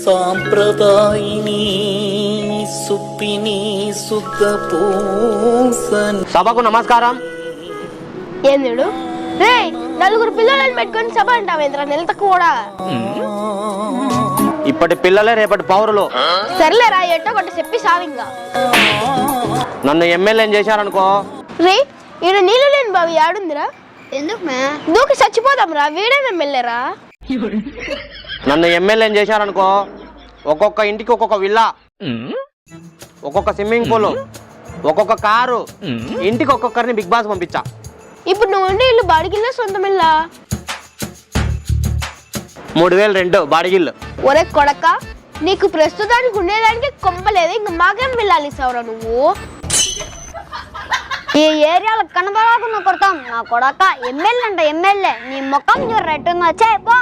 సాంప్రదాయిని సుప్పిని సుఖ పూసన్. సభకు నమస్కారం. ఏందుడు రే నలుగురు పిల్లలను పెట్టుకొని సభ అంటావేంద్ర నెలత కూడా. ఇప్పటి పిల్లలే రేపటి పౌరులు. సర్లేరా ఎట్టో ఒకటి చెప్పి సావింగా. నన్ను ఎమ్మెల్యేని చేశారనుకో. రే ఈడ నీళ్ళు లేని బావి ఆడుందిరా. ఎందుకు దూకి చచ్చిపోదాం రా, వీడే ఎమ్మెల్యేరా. నన్ను ఎమ్మెల్యేని చేశారనుకో, ఒక్కొక్క ఇంటికి ఒక్కొక్క విల్లా, ఒక్కొక్క స్విమ్మింగ్ పూల్, ఒక్కొక్క కారు, ఇంటికి ఒక్కొక్కరిని బిగ్ బాస్ పంపించా. ఇప్పుడు నువ్వు ఉండే ఇల్లు బాడిగిల్లా సొంతం ఇల్లా? 3000 రెంట్ బాడిగిల్లు. ఒరే కొడక, నీకు ప్రస్తుతానికి ఉండేదానికి కొంపలేదు, ఇంక మాకేం వెళ్ళాలి సౌరా నువ్వు? ఈ ఏరియాలో కనబడకుండా కొడతాం నా కొడక. ఎమ్మెల్యే అంట ఎమ్మెల్యే, నీ ముఖం చూడ రెట్టుందో వచ్చాయి పో.